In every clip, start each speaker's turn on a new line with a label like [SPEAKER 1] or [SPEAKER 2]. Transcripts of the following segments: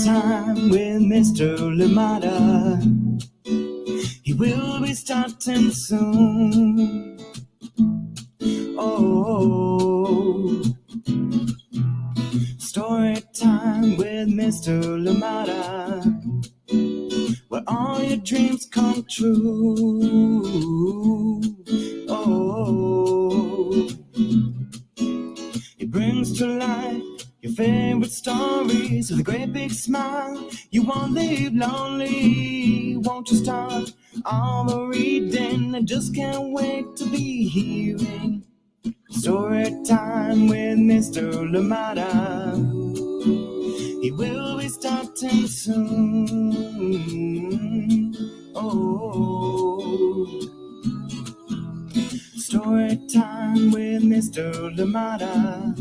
[SPEAKER 1] time with Mr. Lamada. He will be starting soon. Oh, story time with Mr. Lamada, where all your dreams come true. Oh, he brings to life your favorite stories with a great big smile. You won't leave lonely. Won't you start all the reading? I just can't wait to be hearing story time with Mr. Lamada. He will be starting soon. Oh, story time with Mr. Lamada,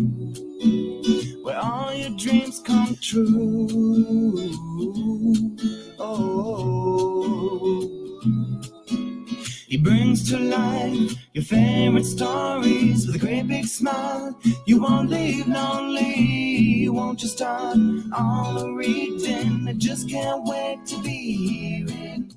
[SPEAKER 1] where all your dreams come true. Oh, he brings to life your favorite stories with a great big smile. You won't leave lonely. Won't you start all the reading? I just can't wait to be hearing.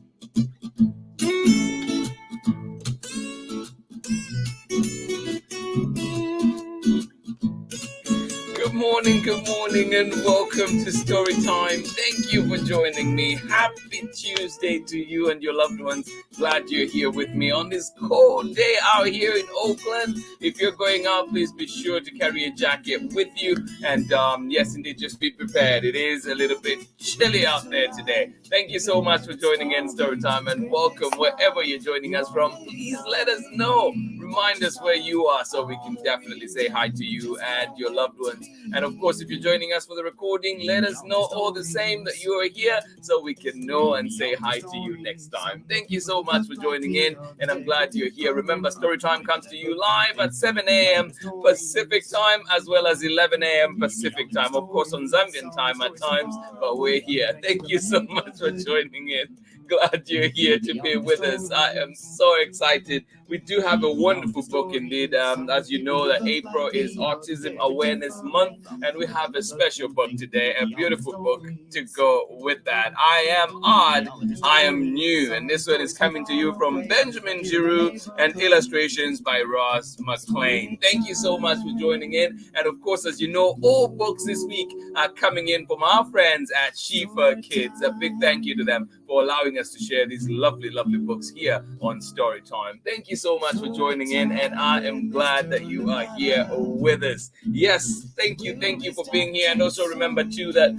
[SPEAKER 2] Good morning, and welcome to Story Time. Thank you for joining me. Happy Tuesday to you and your loved ones. Glad you're here with me on this cold day out here in Oakland. If you're going out, please be sure to carry a jacket with you. And yes, indeed, just be prepared. It is a little bit chilly out there today. Thank you so much for joining in Story Time, and welcome wherever you're joining us from. Please let us know. Remind us where you are so we can definitely say hi to you and your loved ones. And of course, if you're joining us for the recording, let us know all the same that you are here so we can know and say hi to you next time. Thank you so much for joining in, and I'm glad you're here. Remember, Story Time comes to you live at 7 a.m. Pacific time as well as 11 a.m. Pacific time. Of course, on Zambian time at times, but we're here. Thank you so much for joining in. Glad you're here to be with us. I am so excited. We do have a wonderful book indeed. As you know, that April is Autism Awareness Month, and we have a special book today, a beautiful book to go with that. I am odd, I am new, and this one is coming to you from Benjamin Giroux and illustrations by ROZ MACLEAN. Thank you so much for joining in. And of course, as you know, all books this week are coming in from our friends at SCHIFFER Kids. A big thank you to them for allowing us to share these lovely, lovely books here on Story Time. Thank you so much for joining in, and I am glad that you are here with us. Yes, thank you for being here. And also remember too that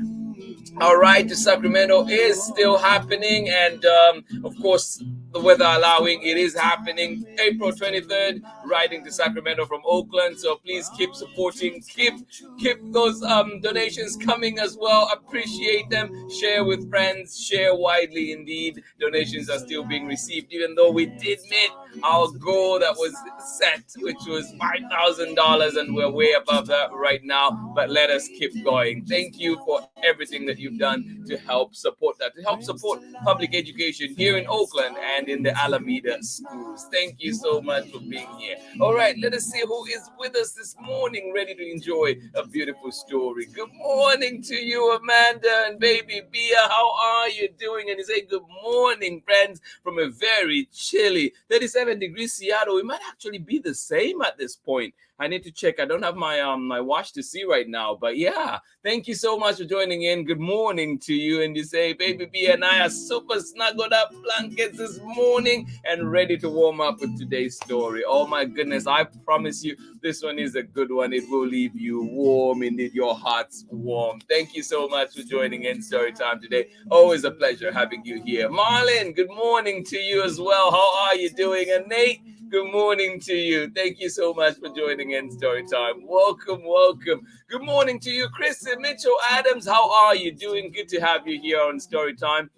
[SPEAKER 2] our ride to Sacramento is still happening, and of course, the weather allowing, it is happening April 23rd, riding to Sacramento from Oakland. So please keep supporting, keep those donations coming as well. Appreciate them. Share with friends, share widely. Indeed, donations are still being received, even though we did meet our goal that was set, which was $5,000, and we're way above that right now. But let us keep going. Thank you for everything that you've done to help support that, to help support public education here in Oakland and in the Alameda schools. Thank you so much for being here. All right, let us see who is with us this morning, ready to enjoy a beautiful story. Good morning to you, Amanda and baby Bia. How are you doing? And you say good morning, friends, from a very chilly 37 degrees Seattle. It might actually be the same at this point. I need to check. I don't have my my watch to see right now, but yeah, thank you so much for joining in. Good morning to you. And you say, baby B and I are super snuggled up blankets this morning and ready to warm up with today's story. Oh my goodness, I promise you, this one is a good one. It will leave you warm, indeed, your heart's warm. Thank you so much for joining in Story Time today. Always a pleasure having you here. Marlon, good morning to you as well. How are you doing? And Nate, good morning to you. Thank you so much for joining in Story Time. Welcome. Good morning to you, Chris and Mitchell Adams. How are you doing? Good to have you here on Story Time.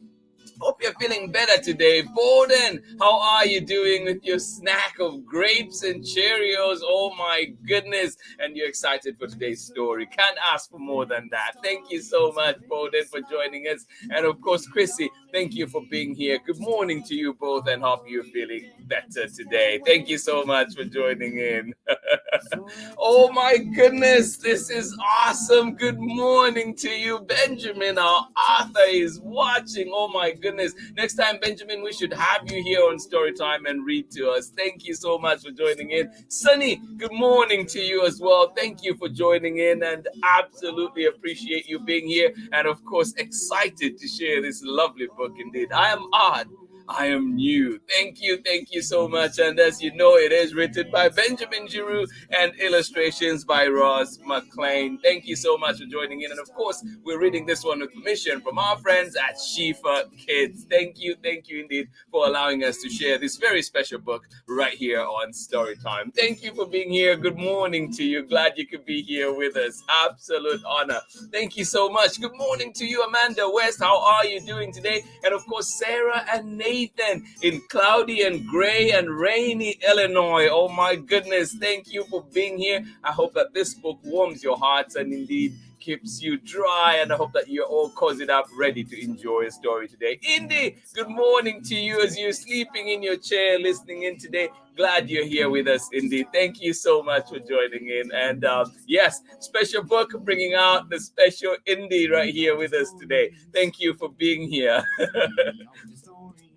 [SPEAKER 2] Hope you're feeling better today. Borden, how are you doing with your snack of grapes and Cheerios? Oh my goodness. And you're excited for today's story. Can't ask for more than that. Thank you so much, Borden, for joining us. And of course, Chrissy, thank you for being here. Good morning to you both, and hope you're feeling better today. Thank you so much for joining in. Oh my goodness, this is awesome. Good morning to you, Benjamin. Our author is watching. Oh my goodness. Next time, Benjamin, we should have you here on Storytime and read to us. Thank you so much for joining in. Sunny, good morning to you as well. Thank you for joining in and absolutely appreciate you being here. And of course, excited to share this lovely book indeed. I am Odd. I am new. Thank you so much. And as you know, it is written by Benjamin Giroux and illustrations by ROZ MACLEAN. Thank you so much for joining in. And of course, we're reading this one with permission from our friends at SCHIFFER Kids. Thank you indeed for allowing us to share this very special book right here on Storytime. Thank you for being here. Good morning to you. Glad you could be here with us. Absolute honor. Thank you so much. Good morning to you, Amanda West. How are you doing today? And of course, Sarah and Nathan in cloudy and gray and rainy Illinois. Oh my goodness. Thank you for being here. I hope that this book warms your hearts and indeed keeps you dry, and I hope that you're all cozied up, ready to enjoy a story today. Indy, good morning to you as you're sleeping in your chair, listening in today. Glad you're here with us, Indy. Thank you so much for joining in. And yes, special book bringing out the special Indy right here with us today. Thank you for being here.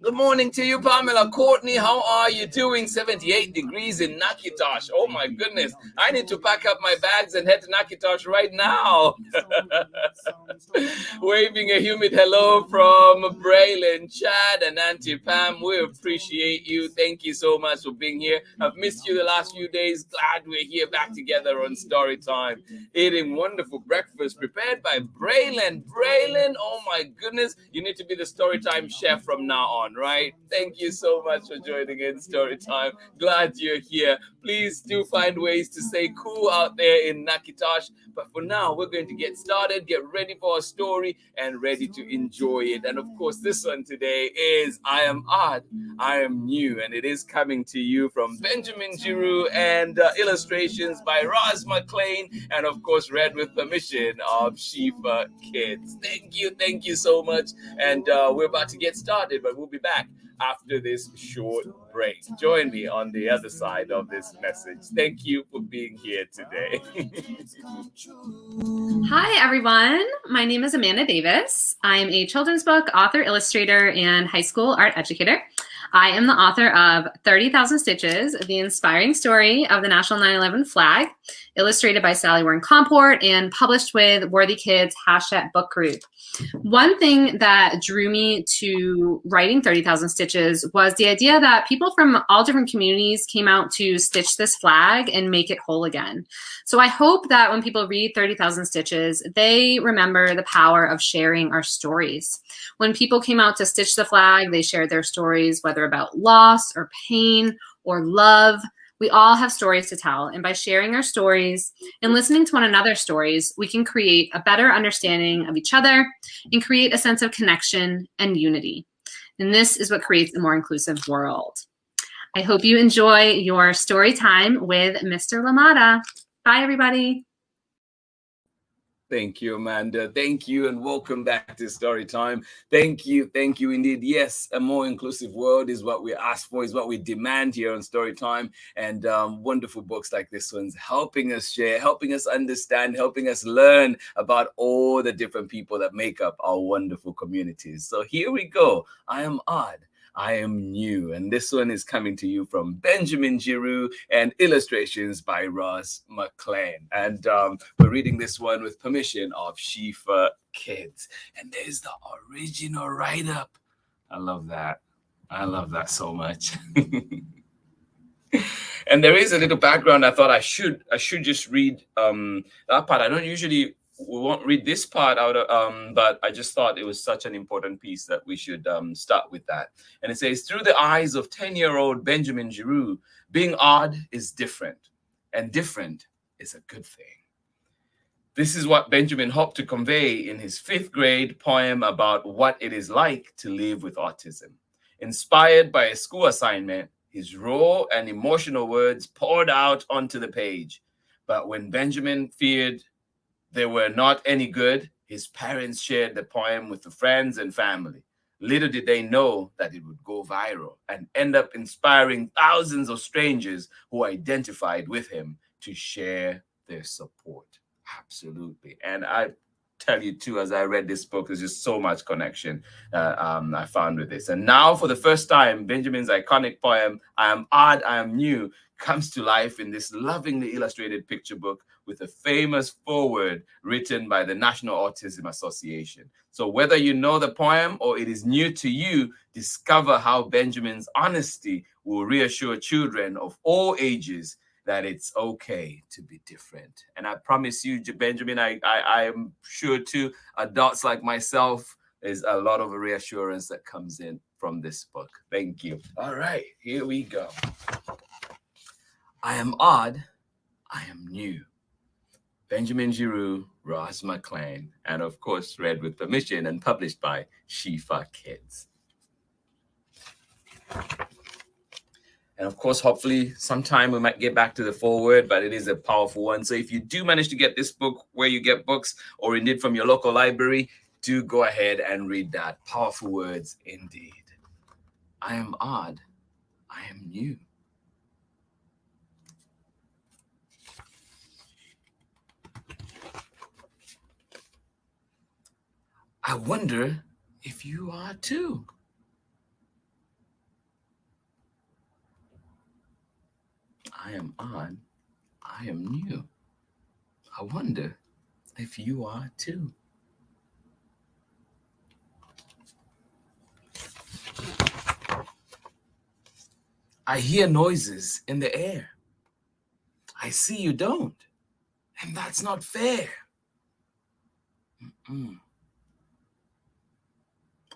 [SPEAKER 2] Good morning to you, Pamela. Courtney, how are you doing? 78 degrees in Nakitosh. Oh my goodness. I need to pack up my bags and head to Nakitosh right now. Waving a humid hello from Braylon, Chad, and Auntie Pam. We appreciate you. Thank you so much for being here. I've missed you the last few days. Glad we're here back together on Storytime. Eating wonderful breakfast prepared by Braylon. Braylon, oh my goodness. You need to be the Storytime chef from now on, right? Thank you so much for joining in Storytime. Glad you're here. Please do find ways to stay cool out there in Nakitosh. But for now, we're going to get started, get ready for our story, and ready to enjoy it. And of course, this one today is I Am Odd, I Am New, and it is coming to you from Benjamin Giroux and illustrations by ROZ MACLEAN, and of course, read with permission of SCHIFFER Kids. Thank you so much. And we're about to get started, but we'll be back after this short break. Join me on the other side of this message. Thank you for being here today.
[SPEAKER 3] Hi, everyone. My name is Amanda Davis. I'm a children's book author, illustrator, and high school art educator. I am the author of 30,000 Stitches, the inspiring story of the National 9/11 flag, illustrated by Sally Warren Comport and published with Worthy Kids # book group. One thing that drew me to writing 30,000 Stitches was the idea that people from all different communities came out to stitch this flag and make it whole again. So I hope that when people read 30,000 Stitches, they remember the power of sharing our stories. When people came out to stitch the flag, they shared their stories, whether about loss or pain or love. We all have stories to tell, and by sharing our stories and listening to one another's stories, we can create a better understanding of each other and create a sense of connection and unity. And this is what creates a more inclusive world. I hope you enjoy your story time with Mr. Lamada. Bye, everybody.
[SPEAKER 2] Thank you, Amanda. Thank you, and welcome back to Storytime. Thank you indeed. Yes, a more inclusive world is what we ask for, is what we demand here on Storytime. And wonderful books like this one's helping us share, helping us understand, helping us learn about all the different people that make up our wonderful communities. So here we go. I Am Odd, I Am New. And this one is coming to you from Benjamin Giroux and illustrations by ROZ MACLEAN. And we're reading this one with permission of SCHIFFER Kids. And there's the original write-up. I love that. I love that so much. And there is a little background. I thought I should just read that part. I don't usually, we won't read this part out of, but I just thought it was such an important piece that we should start with that. And it says, through the eyes of 10-year-old Benjamin Giroux, being odd is different, and different is a good thing. This is what Benjamin hoped to convey in his 5th grade poem about what it is like to live with autism. Inspired by a school assignment, his raw and emotional words poured out onto the page. But when Benjamin feared they were not any good, his parents shared the poem with the friends and family. Little did they know that it would go viral and end up inspiring thousands of strangers who identified with him to share their support. Absolutely. And I tell you too, as I read this book, there's just so much connection I found with this. And now for the first time, Benjamin's iconic poem, I Am Odd, I Am New, comes to life in this lovingly illustrated picture book with a famous foreword written by the National Autism Association. So whether you know the poem or it is new to you, discover how Benjamin's honesty will reassure children of all ages that it's okay to be different. And I promise you, Benjamin, I am sure too, adults like myself, there's a lot of reassurance that comes in from this book. Thank you. All right, here we go. I am odd, I am new. Benjamin Giroux, ROZ MACLEAN, and of course read with permission and published by SCHIFFER Kids. And of course, hopefully sometime we might get back to the foreword, but it is a powerful one. So if you do manage to get this book where you get books, or indeed from your local library, do go ahead and read that. Powerful words indeed. I am odd, I am new. I wonder if you are too. I am odd, I am new. I wonder if you are too. I hear noises in the air. I see you don't, and that's not fair.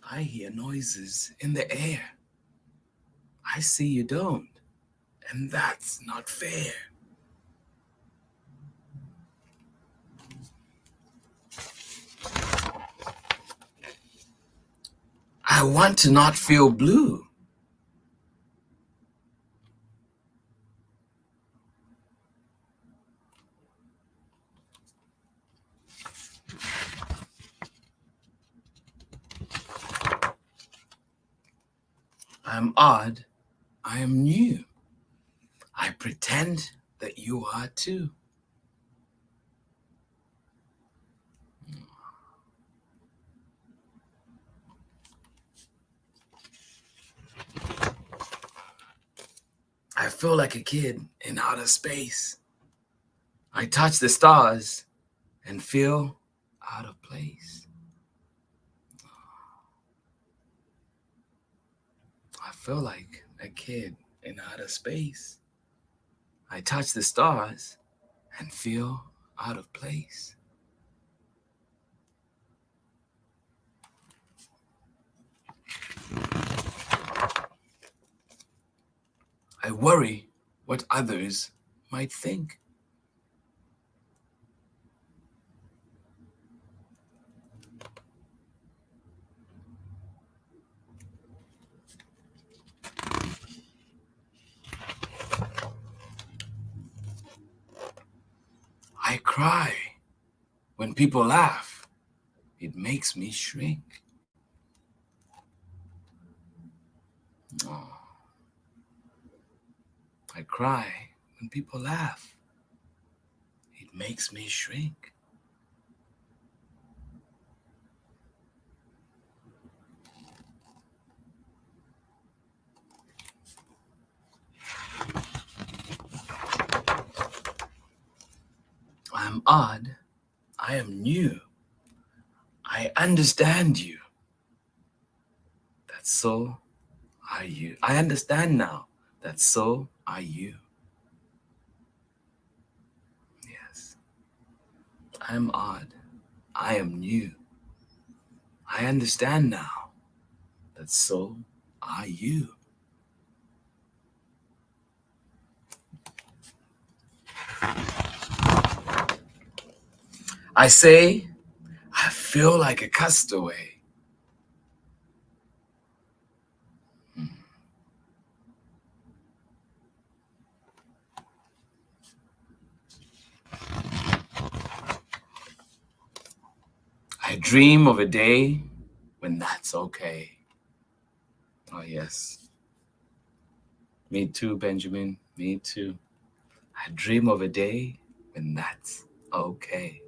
[SPEAKER 2] I hear noises in the air. I see you don't, and that's not fair. I want to not feel blue. I'm odd, I am new. I pretend that you are too. I feel like a kid in outer space. I touch the stars and feel out of place. I feel like a kid in outer space. I touch the stars and feel out of place. I worry what others might think. I cry when people laugh. It makes me shrink. Oh. I cry when people laugh. It makes me shrink. I'm odd, I am new. I understand you. That's so are you. I understand now that so are you. Yes. I am odd, I am new. I understand now that so are you. I say, I feel like a castaway. I dream of a day when that's okay. Oh, yes. Me too, Benjamin. Me too. I dream of a day when that's okay.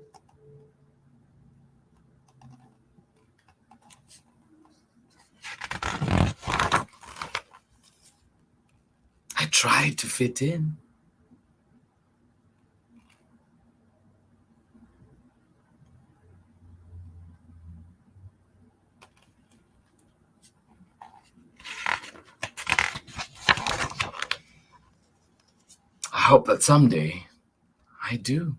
[SPEAKER 2] I tried to fit in. I hope that someday I do.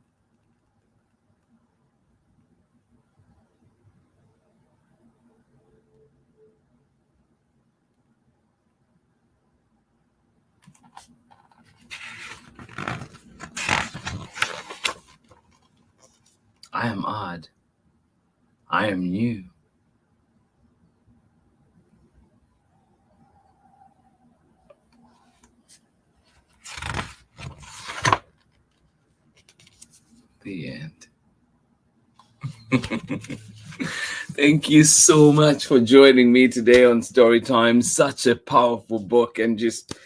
[SPEAKER 2] I am odd. I am new. The end. Thank you so much for joining me today on Storytime. Such a powerful book, and just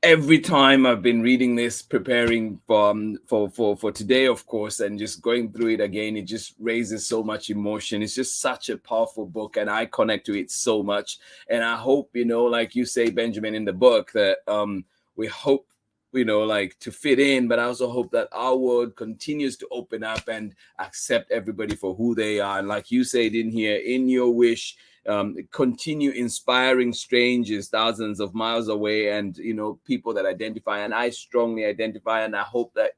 [SPEAKER 2] every time I've been reading this, preparing for today, of course, and just going through it again, it just raises so much emotion. It's just such a powerful book, and I connect to it so much. And I hope, like you say, Benjamin, in the book, that we hope, like to fit in, but I also hope that our world continues to open up and accept everybody for who they are. And like you said in here, in your wish, continue inspiring strangers thousands of miles away, and people that identify, and I strongly identify, and I hope that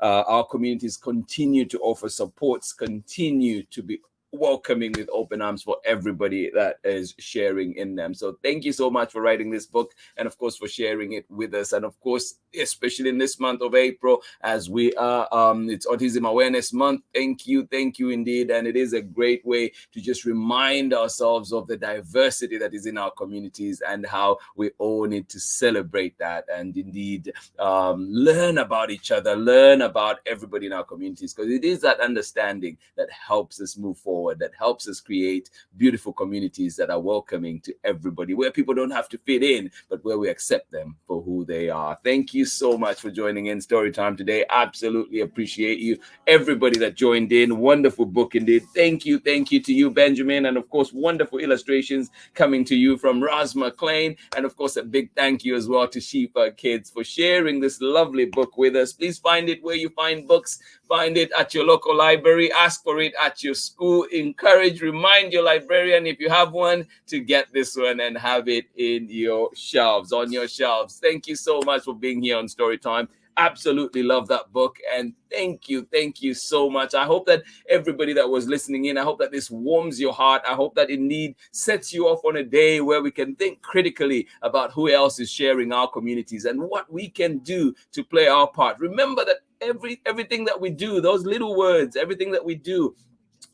[SPEAKER 2] our communities continue to offer supports, continue to be welcoming with open arms for everybody that is sharing in them. So thank you so much for writing this book, and of course for sharing it with us, and of course especially in this month of April, as we are it's Autism Awareness Month. Thank you indeed. And it is a great way to just remind ourselves of the diversity that is in our communities and how we all need to celebrate that, and indeed learn about each other, learn about everybody in our communities, because it is that understanding that helps us move forward, that helps us create beautiful communities that are welcoming to everybody, where people don't have to fit in, but where we accept them for who they are. Thank you so much for joining in Storytime today. Absolutely appreciate you, everybody that joined in. Wonderful book indeed. Thank you to you, Benjamin, and of course wonderful illustrations coming to you from ROZ MACLEAN. And of course a big thank you as well to SCHIFFER Kids for sharing this lovely book with us. Please find it where you find books. Find it at your local library, ask for it at your school. Remind your librarian, if you have one, to get this one and have it in your shelves, on your shelves. Thank you so much for being here on Storytime. Absolutely love that book, and thank you so much. I hope that everybody that was listening in, I hope that this warms your heart. I hope that indeed sets you off on a day where we can think critically about who else is sharing our communities and what we can do to play our part. Remember that everything that we do, those little words, everything that we do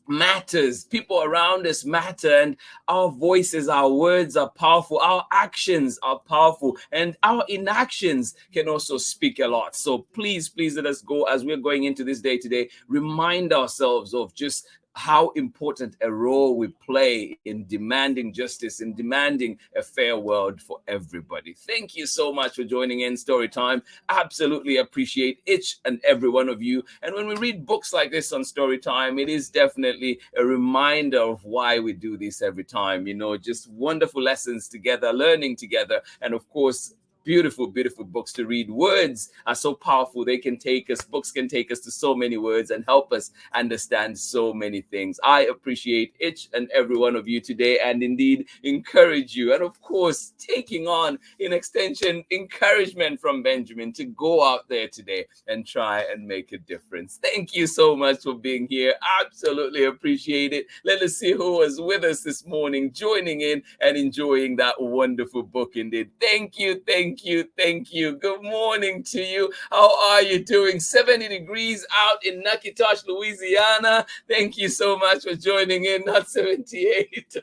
[SPEAKER 2] matters. People around us matter, and our voices, our words are powerful, our actions are powerful, and our inactions can also speak a lot. So please let us go, as we're going into this day today, remind ourselves of just how important a role we play in demanding justice, in demanding a fair world for everybody. Thank you so much for joining in Storytime. Absolutely appreciate each and every one of you. And when we read books like this on Storytime, it is definitely a reminder of why we do this every time. Just wonderful lessons together, learning together, and of course, beautiful books to read. Words are so powerful. Books can take us to so many words and help us understand so many things. I appreciate each and every one of you today, and indeed encourage you. And of course, taking on, in extension, encouragement from Benjamin to go out there today and try and make a difference. Thank you so much for being here. Absolutely appreciate it. Let us see who was with us this morning, joining in and enjoying that wonderful book indeed. Thank you Thank you. Thank you. Good morning to you. How are you doing? 70 degrees out in Natchitoches, Louisiana. Thank you so much for joining in. Not 78.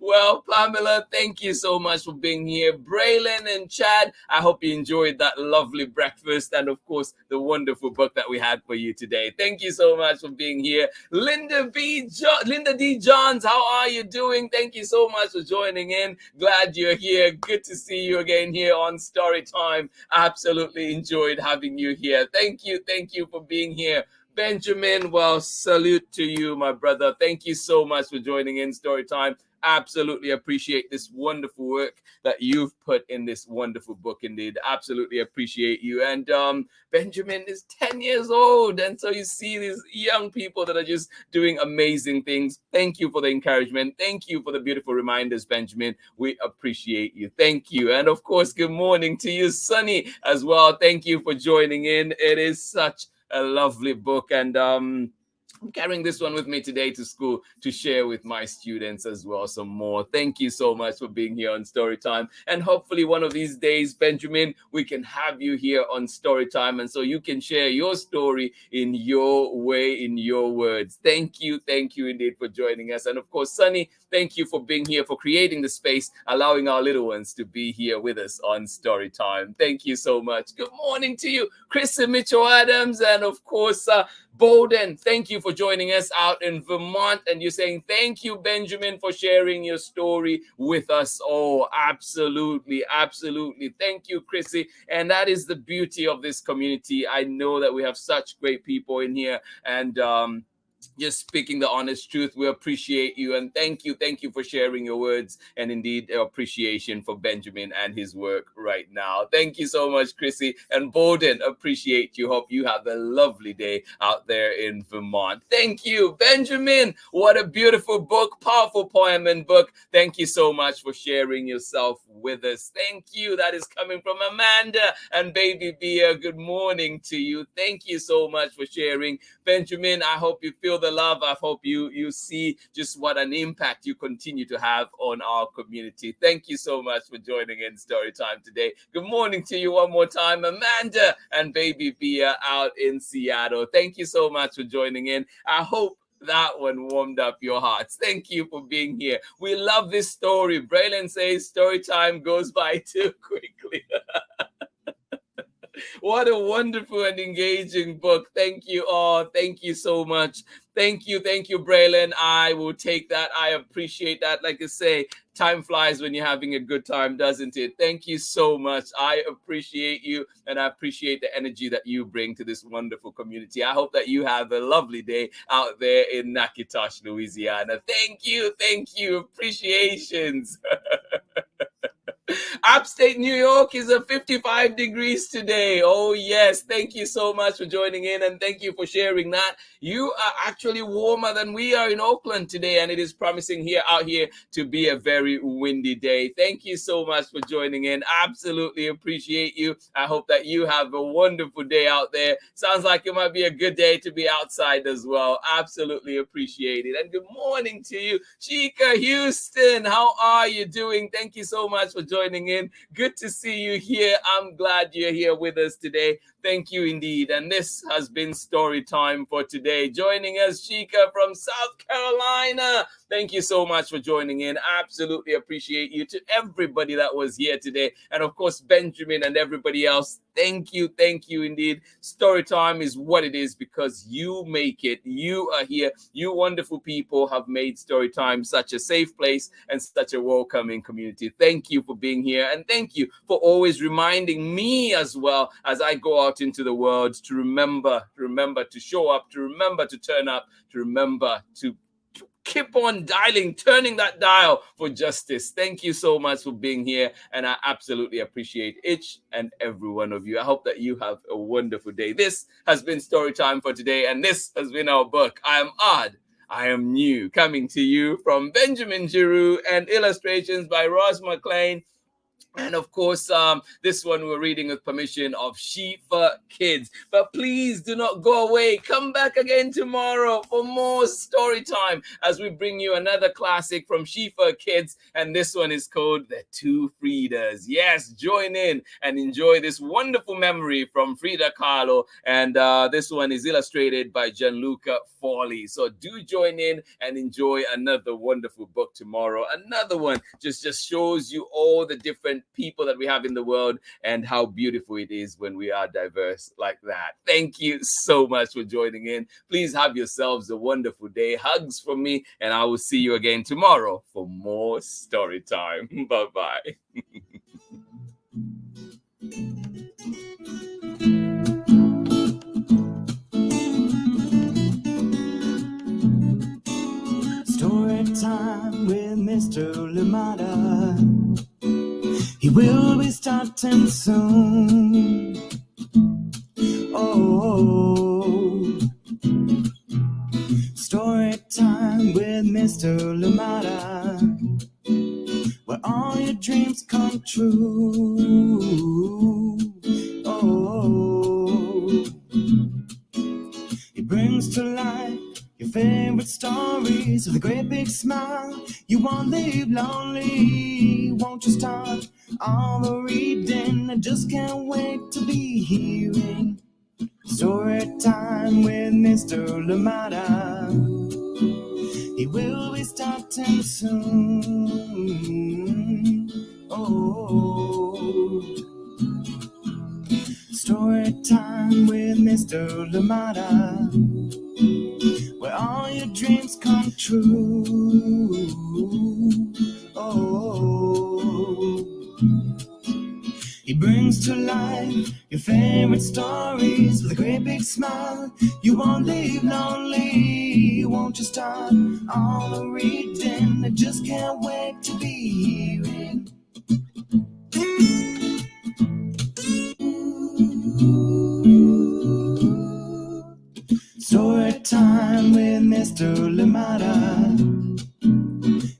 [SPEAKER 2] Well, Pamela, thank you so much for being here. Braylon and Chad, I hope you enjoyed that lovely breakfast and, of course, the wonderful book that we had for you today. Thank you so much for being here. Linda D. Johns, how are you doing? Thank you so much for joining in. Glad you're here. Good to see you again here on Storytime. Absolutely enjoyed having you here. Thank you for being here. Benjamin, well, salute to you, my brother. Thank you so much for joining in Storytime. Absolutely appreciate this wonderful work that you've put in this wonderful book. Indeed, absolutely appreciate you. And Benjamin is 10 years old, and so you see these young people that are just doing amazing things. Thank you for the encouragement. Thank you for the beautiful reminders, Benjamin. We appreciate you. Thank you. And of course, good morning to you, Sunny, as well. Thank you for joining in. It is such a lovely book, and I'm carrying this one with me today to school to share with my students as well some more. Thank you so much for being here on Storytime. And hopefully one of these days, Benjamin, we can have you here on Storytime, and so you can share your story in your way, in your words. Thank you indeed for joining us. And of course, Sunny, thank you for being here, for creating the space, allowing our little ones to be here with us on Storytime. Thank you so much. Good morning to you, Chris and Mitchell Adams, and of course, Bowden, thank you for joining us out in Vermont. And you're saying, thank you, Benjamin, for sharing your story with us. Oh, absolutely. Thank you, Chrissy. And that is the beauty of this community. I know that we have such great people in here, and just speaking the honest truth. We appreciate you, and thank you for sharing your words, and indeed appreciation for Benjamin and his work right now. Thank you so much, Chrissy. And Bowden, appreciate you. Hope you have a lovely day out there in Vermont. Thank you, Benjamin. What a beautiful book, powerful poem and book. Thank you so much for sharing yourself with us. Thank you. That is coming from Amanda and Baby Bia. Good morning to you. Thank you so much for sharing, Benjamin. I hope you feel the love. I hope you see just what an impact you continue to have on our community. Thank you so much for joining in Storytime today. Good morning to you one more time, Amanda and Baby Bia out in Seattle. Thank you so much for joining in. I hope that one warmed up your hearts. Thank you for being here. We love this story. Braylon says Storytime goes by too quickly. What a wonderful and engaging book. Thank you all. Thank you so much. Thank you, Braylon. I will take that. I appreciate that. Like I say, time flies when you're having a good time, doesn't it? Thank you so much. I appreciate you, and I appreciate the energy that you bring to this wonderful community. I hope that you have a lovely day out there in Natchitoches, Louisiana. Thank you. Appreciations. Upstate New York is a 55 degrees today. Oh, yes. Thank you so much for joining in, and thank you for sharing that. You are actually warmer than we are in Oakland today, and it is promising out here to be a very windy day. Thank you so much for joining in. Absolutely appreciate you. I hope that you have a wonderful day out there. Sounds like it might be a good day to be outside as well. Absolutely appreciate it. And good morning to you, Chica Houston. How are you doing? Thank you so much for joining in. Good to see you here. I'm glad you're here with us today. Thank you indeed. And this has been story time for today. Joining us, Chica from South Carolina. Thank you so much for joining in. Absolutely appreciate you. To everybody that was here today, and of course, Benjamin and everybody else, thank you indeed. Story time is what it is because you make it. You are here. You wonderful people have made story time such a safe place and such a welcoming community. Thank you for being here, and thank you for always reminding me as well as I go out into the world to remember to show up, to remember to turn up, to remember to keep on turning that dial for justice. Thank you so much for being here, and I absolutely appreciate each and every one of you. I hope that you have a wonderful day. This has been story time for today, and this has been our book. I am odd, I am new, coming to you from Benjamin Giroux and illustrations by ROZ MACLEAN. And of course, this one we're reading with permission of SCHIFFER Kids. But please do not go away. Come back again tomorrow for more story time as we bring you another classic from SCHIFFER Kids. And this one is called The Two Fridas. Yes, join in and enjoy this wonderful memory from Frida Kahlo. And this one is illustrated by Gianluca Forley. So do join in and enjoy another wonderful book tomorrow. Another one just shows you all the different people that we have in the world and how beautiful it is when we are diverse like that. Thank you so much for joining in. Please have yourselves a wonderful day. Hugs from me, and I will see you again tomorrow for more story time. Bye-bye.
[SPEAKER 1] Story time with Mr. Lamada. He will be starting soon. Oh, story time with Mr. Lamada, where all your dreams come true. Oh, he brings to life your favorite stories with a great big smile. You won't leave lonely, won't you start all the reading? I just can't wait to be hearing story time with Mr. Lamada. He will be starting soon. Oh, story time with Mr. Lamada, where all your dreams come true. Oh, he brings to life your favorite stories with a great big smile. You won't leave lonely, won't you start all the reading? I just can't wait to be hearing story time with Mr. Lamada.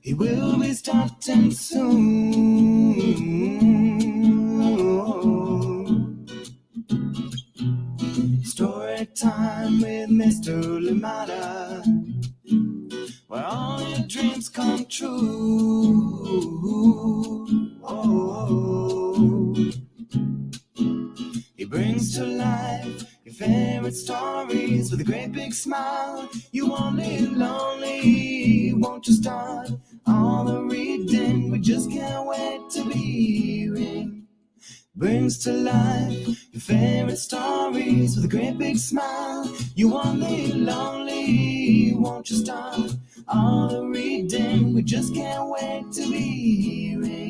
[SPEAKER 1] He will be starting soon. Story time with Mr. Lamada, where all your dreams come true. Oh, he brings to life your favorite stories with a great big smile. You won't live lonely, won't you start all the reading? We just can't wait to be hearing. Brings to life your favorite stories with a great big smile. You won't live lonely, won't you start all the reading? We just can't wait to be hearing